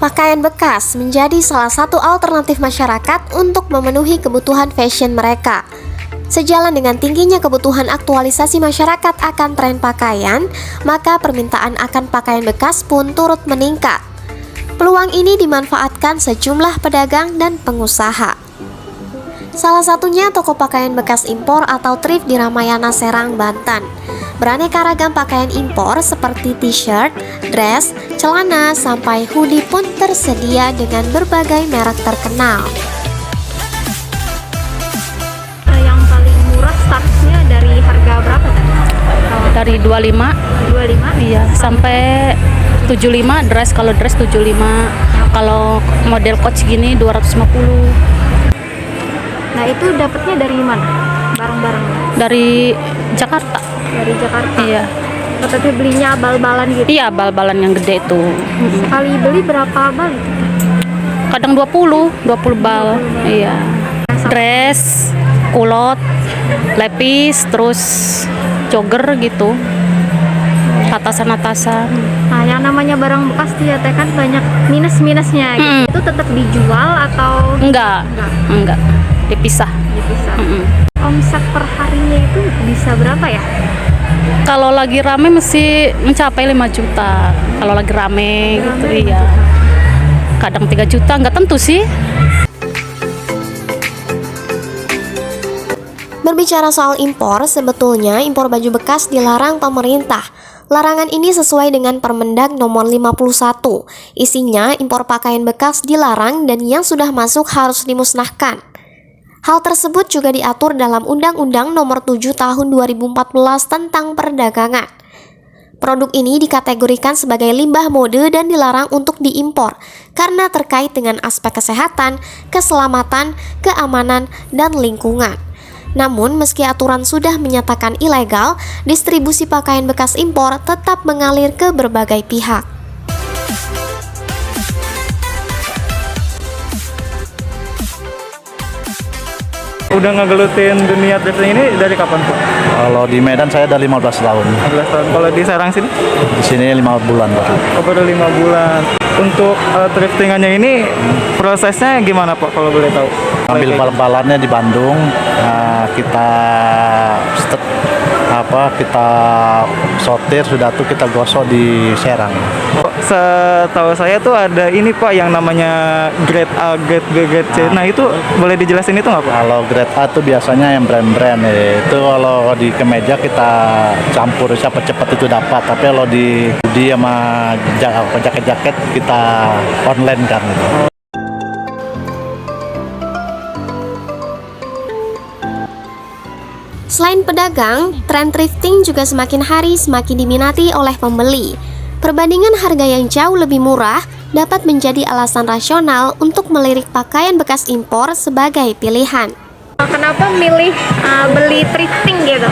Pakaian bekas menjadi salah satu alternatif masyarakat untuk memenuhi kebutuhan fashion mereka. Sejalan dengan tingginya kebutuhan aktualisasi masyarakat akan tren pakaian, maka permintaan akan pakaian bekas pun turut meningkat. Peluang ini dimanfaatkan sejumlah pedagang dan pengusaha. Salah satunya toko pakaian bekas impor atau thrift di Ramayana, Serang, Banten. Beraneka ragam pakaian impor seperti t-shirt, dress, celana, sampai hoodie pun tersedia dengan berbagai merek terkenal. Yang paling murah startnya dari harga berapa tadi? Dari 25. 25? Iya, sampai 75 dress, kalau dress 75. Kalau model coach gini 250. Nah, itu dapatnya dari mana? Barang-barangnya? Dari Jakarta. Dari Jakarta? Iya. Tapi belinya bal-balan gitu? Iya, bal-balan yang gede itu. Sekali beli berapa bal itu? Kadang 20 bal. Iya. Dress, kulot, lepis, terus jogger gitu. Atasan-atasan. Nah, yang namanya barang bekas ya teh kan banyak minus-minusnya gitu. Itu tetap dijual atau Enggak. Dipisah. dipisah? Omset per harinya itu bisa berapa ya? Kalau lagi rame mesti mencapai 5 juta. Kalau lagi rame gitu, iya. Kadang 3 juta, nggak tentu sih. Berbicara soal impor, sebetulnya impor baju bekas dilarang pemerintah. Larangan ini sesuai dengan Permendag nomor 51. Isinya, impor pakaian bekas dilarang dan yang sudah masuk harus dimusnahkan. Hal tersebut juga diatur dalam Undang-Undang nomor 7 tahun 2014 tentang perdagangan. Produk ini dikategorikan sebagai limbah mode dan dilarang untuk diimpor karena terkait dengan aspek kesehatan, keselamatan, keamanan, dan lingkungan. Namun, meski aturan sudah menyatakan ilegal, distribusi pakaian bekas impor tetap mengalir ke berbagai pihak. Udah ngegelutin dunia thrifting ini dari kapan tuh? Kalau di Medan saya dari 15 tahun. 15 tahun. Kalau di Serang sini? Di sini 5 bulan baru. Oh, baru 5 bulan. Untuk thriftingannya ini prosesnya gimana Pak kalau boleh tahu? Ambil bal-balannya di Bandung, kita sortir, sudah tuh kita gosok di Serang. Setahu saya tuh ada ini Pak yang namanya grade A, grade B, grade C. Nah itu boleh dijelasin itu nggak Pak? Kalau grade A tuh biasanya yang brand-brand itu kalau di kemeja kita campur cepat itu dapat. Tapi kalau di hoodie sama jaket-jaket kita online kan. Selain pedagang, tren thrifting juga semakin hari semakin diminati oleh pembeli. Perbandingan harga yang jauh lebih murah dapat menjadi alasan rasional untuk melirik pakaian bekas impor sebagai pilihan. Kenapa milih beli thrifting gitu?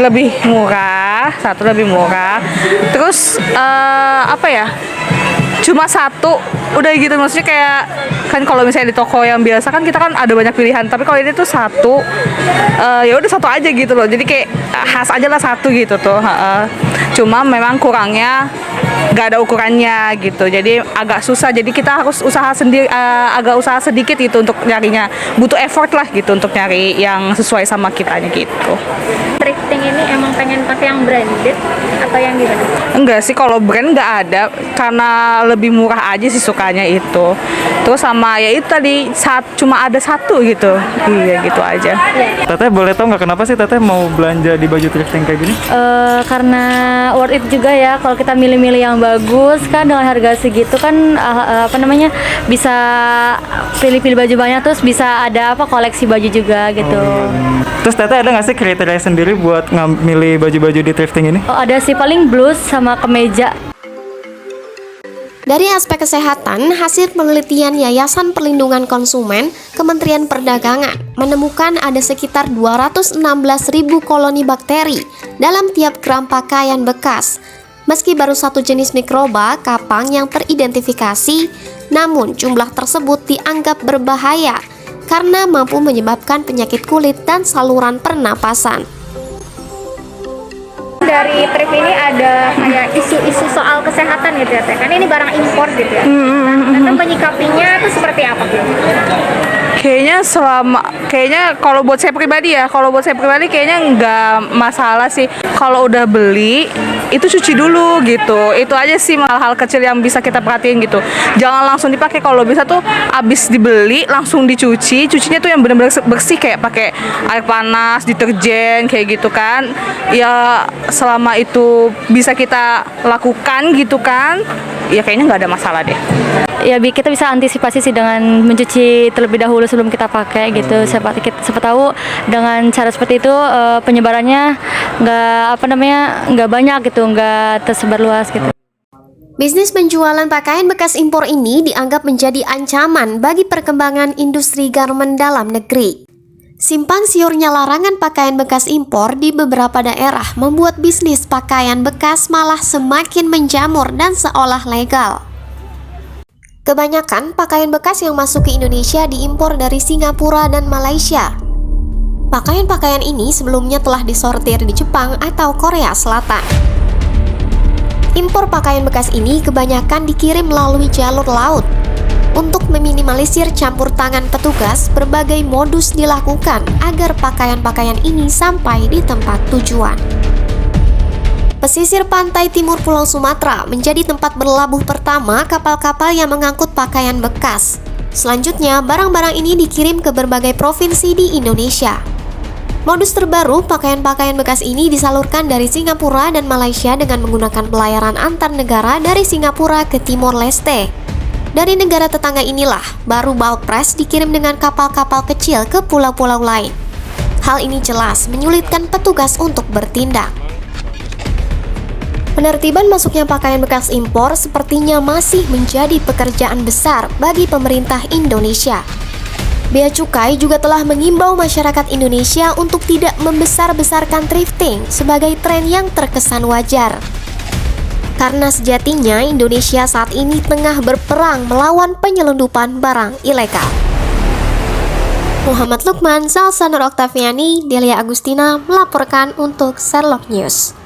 Lebih murah, lebih murah. Terus cuma satu udah gitu, maksudnya kayak kan kalau misalnya di toko yang biasa kan kita kan ada banyak pilihan, tapi kalau ini tuh satu, ya udah satu aja gitu loh, jadi kayak khas aja lah satu gitu tuh. Cuma memang kurangnya nggak ada ukurannya gitu, jadi agak susah, jadi kita harus usaha sendiri, agak usaha sedikit gitu untuk nyarinya, butuh effort lah gitu untuk nyari yang sesuai sama kitanya gitu. Thrifting ini emang pengen pakai yang branded atau yang gimana? Enggak sih, kalau brand nggak ada, karena lebih murah aja sih sukanya itu. Terus sama ya itu tadi cuma ada satu gitu, iya gitu aja. Teteh boleh tahu nggak kenapa sih Teteh mau belanja di baju thrifting kayak gini? Karena worth it juga ya, kalau kita milih-milih yang bagus kan dengan harga segitu kan bisa pilih-pilih baju banyak, terus bisa ada koleksi baju juga gitu. Terus Teteh ada nggak sih kriteria sendiri buat milih baju-baju di thrifting ini? Oh, ada sih, paling blus sama kemeja. Dari aspek kesehatan, hasil penelitian Yayasan Perlindungan Konsumen Kementerian Perdagangan menemukan ada sekitar 216.000 koloni bakteri dalam tiap gram pakaian bekas. Meski baru satu jenis mikroba, kapang yang teridentifikasi, namun jumlah tersebut dianggap berbahaya karena mampu menyebabkan penyakit kulit dan saluran pernapasan. Dari trip ini ada kayak isu-isu soal kesehatan gitu ya Teh. Kan ini barang impor gitu ya. Nah, menyikapinya itu seperti apa? Kayaknya kalau buat saya pribadi kayaknya nggak masalah sih. Kalau udah beli itu cuci dulu gitu. Itu aja sih hal-hal kecil yang bisa kita perhatiin gitu. Jangan langsung dipakai, kalau bisa tuh abis dibeli langsung dicuci. Cucinya tuh yang benar-benar bersih, kayak pakai air panas, deterjen kayak gitu kan. Ya selama itu bisa kita lakukan gitu kan, ya kayaknya nggak ada masalah deh. Ya kita bisa antisipasi sih dengan mencuci terlebih dahulu sebelum kita pakai gitu. Siapa tahu dengan cara seperti itu penyebarannya nggak banyak gitu, nggak tersebar luas gitu. Bisnis penjualan pakaian bekas impor ini dianggap menjadi ancaman bagi perkembangan industri garmen dalam negeri. Simpang siurnya larangan pakaian bekas impor di beberapa daerah membuat bisnis pakaian bekas malah semakin menjamur dan seolah legal. Kebanyakan pakaian bekas yang masuk ke Indonesia diimpor dari Singapura dan Malaysia. Pakaian-pakaian ini sebelumnya telah disortir di Jepang atau Korea Selatan. Impor pakaian bekas ini kebanyakan dikirim melalui jalur laut. Untuk meminimalisir campur tangan petugas, berbagai modus dilakukan agar pakaian-pakaian ini sampai di tempat tujuan. Pesisir pantai timur Pulau Sumatera menjadi tempat berlabuh pertama kapal-kapal yang mengangkut pakaian bekas. Selanjutnya, barang-barang ini dikirim ke berbagai provinsi di Indonesia. Modus terbaru, pakaian-pakaian bekas ini disalurkan dari Singapura dan Malaysia dengan menggunakan pelayaran antar negara dari Singapura ke Timor Leste. Dari negara tetangga inilah, baru bulk press dikirim dengan kapal-kapal kecil ke pulau-pulau lain. Hal ini jelas menyulitkan petugas untuk bertindak. Penertiban masuknya pakaian bekas impor sepertinya masih menjadi pekerjaan besar bagi pemerintah Indonesia. Bea Cukai juga telah mengimbau masyarakat Indonesia untuk tidak membesar-besarkan thrifting sebagai tren yang terkesan wajar. Karena sejatinya Indonesia saat ini tengah berperang melawan penyelundupan barang ilegal. Muhammad Lukman, Salsa Nur Oktaviani, Delia Agustina melaporkan untuk Sherlock News.